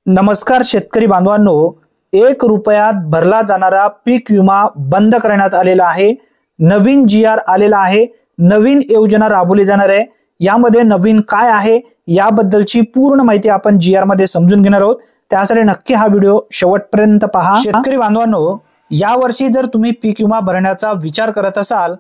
नमस्कार शेतकरी बांधवांनो, 1 रुपयात भरला जाणारा पीक विमा बंद करण्यात आलेला आहे। नवीन GR आलेला आहे, नवीन योजना राबवली जाणार आहे। यामध्ये नवीन काय आहे याबद्दलची पूर्ण माहिती आपण GR मध्ये समजून घेणार आहोत। त्यासाठी नक्की हा व्हिडिओ शेवटपर्यंत पहा। शेतकरी बांधवांनो, या वर्षी जर तुम्ही पीक विमा भरण्याचा विचार करत असाल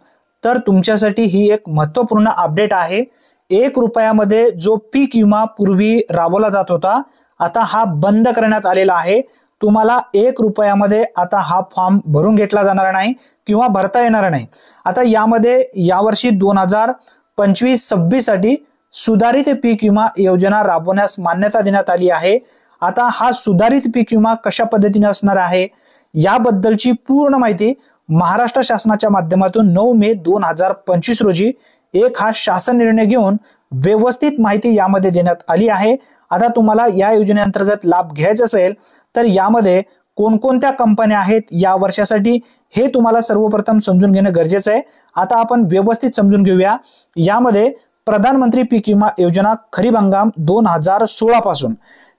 तर तुमच्यासाठी ही एक महत्त्वपूर्ण अपडेट आहे। 1 रुपयामध्ये जो पीक विमा पूर्वी राबवला जात होता आता हा बंद करण्यात आलेला आहे। तुम्हाला 1 रुपयामध्ये आता हा फॉर्म भरून घेतला जाणार नाही किंवा भरता येणार नाही। आता यामध्ये यावर्षी 2025-26 साठी सुधारित पीक विमा योजना राबवण्यास मान्यता देण्यात आली आहे। आता हा सुधारित पीक विमा कशा पद्धतीने असणार आहे याबद्दलची पूर्ण माहिती महाराष्ट्र शासनाच्या माध्यमातून 9 मे 2025 रोजी एक हा शासन निर्णय घेऊन व्यवस्थित माहिती यामध्ये देण्यात आली आहे। आता तुम्हाला या योजनेअंतर्गत लाभ घ्यायचा असेल तर यामध्ये कोणकोणत्या कंपन्या आहेत या वर्षासाठी हे तुम्हाला सर्वप्रथम समजून घेणे गरजेचे आहे। आता आपण व्यवस्थित समजून घेऊया। यामध्ये प्रधानमंत्री पीक विमा योजना खरीप हंगाम 2016 पासून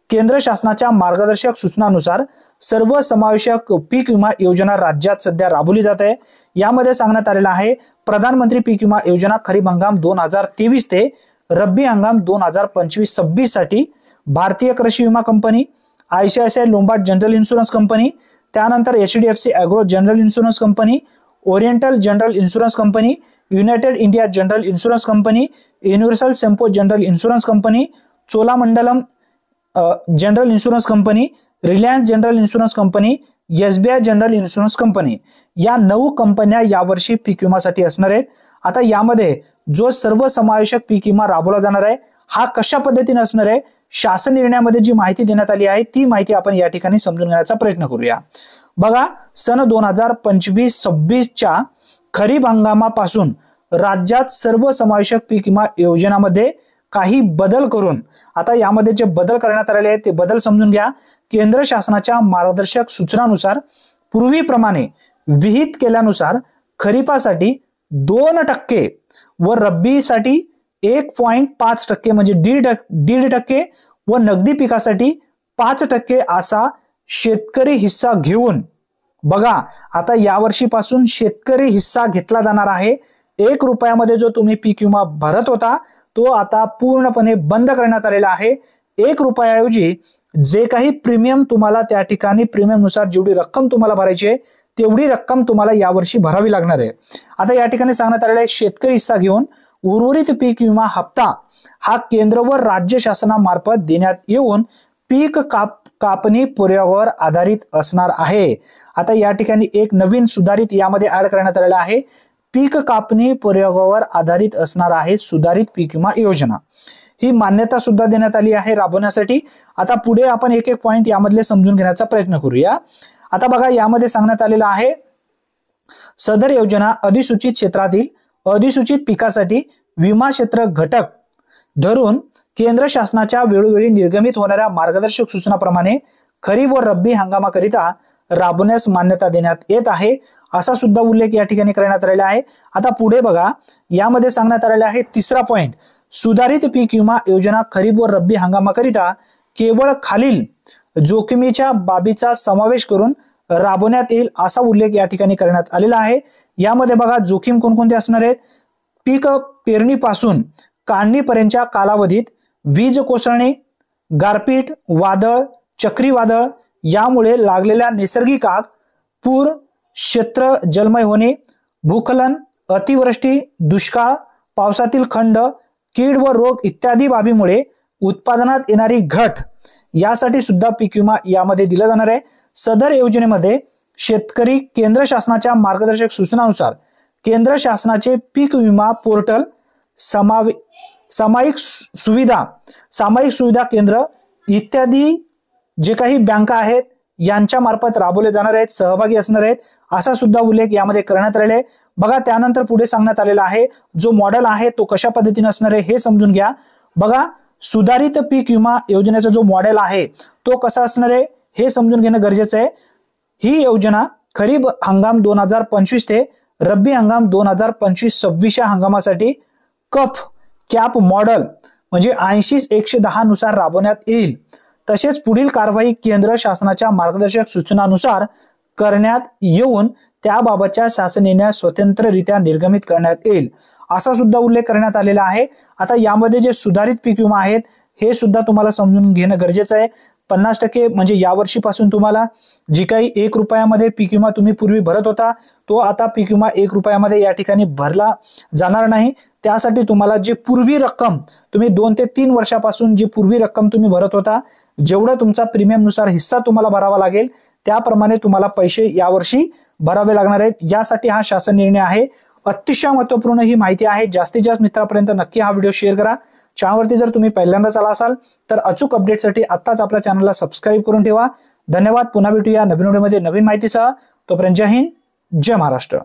केंद्र शासनाच्या मार्गदर्शक सूचनानुसार सर्वसमावेशक पीक विमा योजना राज्यात सध्या राबवली जात आहे। यामध्ये सांगण्यात आलेलं आहे प्रधानमंत्री पीक विमा योजना खरीप हंगाम 2023 ते रब्बी हंगाम 2025-26 साठी भारतीय कृषी विमा company, ICICI Lombard general insurance company, त्यानंतर HDFC agro general insurance company, oriental general insurance company, United India general insurance company, universal shampoo general insurance company, Cholamandalam general insurance company, Reliance general insurance company, SBI general insurance company या 9 कंपन्या यावर्षी पीक विमासाठी असणार आहेत। आता यामध्ये जो सर्वसमावेशक पीक विमा राबवला जाणार आहे हा कशा पद्धतीने असणार आहे शासन निर्णयामध्ये जी माहिती देण्यात आली आहे ती माहिती आपण या ठिकाणी समजून घेण्याचा प्रयत्न करूया। बघा, सन 2025-26 च्या खरीप हंगामापासून राज्यात सर्वसमावेशक पीक विमा योजनामध्ये काही बदल करून आता यामध्ये जे बदल करण्यात आलेले आहेत ते बदल समजून घ्या। केंद्र शासनाच्या मार्गदर्शक सूचनानुसार पूर्वीप्रमाणे विहित केल्यानुसार खरीपासाठी 2% व रब्बीसाठी 1.5% म्हणजे 1.5% व नगदी पिकासाठी 5% असा शेतकरी हिस्सा घेऊन बघा आता यावर्षीपासून शेतकरी हिस्सा घेतला जाणार आहे। 1 रुपयामध्ये जो तुम्ही पीक विमा भरत होता तो आता पूर्णपणे बंद करण्यात आलेला आहे। 1 रुपयाऐवजी जे काही प्रीमियम तुम्हाला त्या ठिकाणी प्रीमियम नुसार जेवढी रक्कम तुम्हाला भरायची आहे तेवढी रक्कम तुम्हाला यावर्षी भरावी लागणार आहे। आता या ठिकाणी सांगण्यात आलेलं आहे शेतकरी हिस्सा घेऊन उर्वरित पीक विमा हप्ता हा केंद्र व राज्य शासनामार्फत देण्यात येऊन पीक कापणी पुराव्यावर आधारित असणार आहे। आता या ठिकाणी एक नवीन सुधारित यामध्ये ऍड करण्यात आलेला आहे, पीक कापणी पुराव्यावर आधारित असणार आहे सुधारित पीक विमा योजना। ही मान्यता सुद्धा देण्यात आली आहे राबवण्यासाठी। आता पुढे आपण एक एक पॉइंट यामधले समजून घेण्याचा प्रयत्न करूया। आता बघा, यामध्ये सांगण्यात आलेलं आहे सदर योजना अधिसूचित क्षेत्रातील अधिसूचित पिकासाठी विमा क्षेत्र घटक धरून केंद्र शासनाच्या वेळोवेळी निर्गमित होणाऱ्या मार्गदर्शक सूचनाप्रमाणे खरीप व रब्बी हंगामाकरिता राबवण्यास मान्यता देण्यात येत आहे असा सुद्धा उल्लेख या ठिकाणी करण्यात आलेला आहे। आता पुढे बघा, यामध्ये सांगण्यात आलेला आहे तिसरा पॉइंट, सुधारित पीक विमा योजना खरीप व रब्बी हंगामाकरिता केवळ खालील जोखमीच्या बाबीचा समावेश करून राबवण्यात येईल असा उल्लेख या ठिकाणी करण्यात आलेला आहे। यामध्ये बघा जोखीम कोणकोणते असणार आहेत, पीक पेरणीपासून काढणीपर्यंतच्या कालावधीत वीज कोसळणे, गारपीट, वादळ, चक्रीवादळ यामुळे लागलेल्या नैसर्गिक आग, पूर, क्षेत्र जलमय होणे, भूस्खलन, अतिवृष्टी, दुष्काळ, पावसातील खंड, कीड व रोग इत्यादी बाबीमुळे उत्पादनात येणारी घट यासाठी सुद्धा पीक विमा यामध्ये दिला जाणार आहे। सदर योजनेमध्ये शेतकरी केंद्र शासनाच्या मार्गदर्शक सूचनानुसार केंद्र शासनाचे पीक विमा पोर्टल, सामायिक सुविधा केंद्र इत्यादी जे काही बँका आहेत यांच्या मार्फत राबवले जाणार आहेत, सहभागी असणार आहेत असा सुद्धा उल्लेख यामध्ये करण्यात आलेला आहे। बघा, त्यानंतर पुढे सांगण्यात आलेला आहे जो मॉडेल आहे तो कशा पद्धतीने असणार आहे हे समजून घ्या। बघा, सुधारित पीक विमा योजनेचा जो मॉडेल आहे तो कसा असणार आहे हे समजून घेणं गरजेचं आहे। ही योजना खरीप हंगाम 2025 ते रब्बी हंगाम 2025-26 या हंगामासाठी कॅप मॉडेल म्हणजे 80-110 नुसार राबवण्यात येईल। तसेच पुढील कारवाई केंद्र शासनाच्या मार्गदर्शक सूचनानुसार करण्यात येऊन त्याबाबतच्या शासन निर्णय स्वतंत्ररित्या निर्गमित करण्यात येईल असा सुद्धा उल्लेख करण्यात आलेला आहे। आता यामध्ये जे सुधारित पीक विमा आहेत हे सुद्धा तुम्हाला समजून घेणं गरजेचं आहे। 50% म्हणजे यावर्षीपासून तुम्हाला जी काही 1 रुपयामध्ये पीक विमा तुम्ही पूर्वी भरत होता तो आता पीक विमा 1 रुपयामध्ये या ठिकाणी भरला जाणार नाही। त्यासाठी तुम्हाला जी पूर्वी रक्कम तुम्ही 2 ते 3 वर्षापासून जी पूर्वी रक्कम तुम्ही भरत होता जेवढा तुमचा प्रीमियम नुसार हिस्सा तुम्हाला भरावा लागेल त्याप्रमाणे तुम्हाला पैसे यावर्षी भरावे लागणार आहेत। यासाठी हा शासन निर्णय आहे। अतिशय महत्त्वपूर्ण ही माहिती आहे। जास्तीत जास्त मित्रांपर्यंत नक्की हा व्हिडिओ शेअर करा। चॅनलवरती जर तुम्ही पहिल्यांदाच आला असाल तर अचूक अपडेटसाठी आत्ताच आपल्या चॅनलला सबस्क्राइब करून ठेवा। धन्यवाद। पुन्हा भेटूया नवीन व्हिडिओमध्ये नवीन माहितीसह। तोपर्यंत जय हिंद, जय महाराष्ट्र।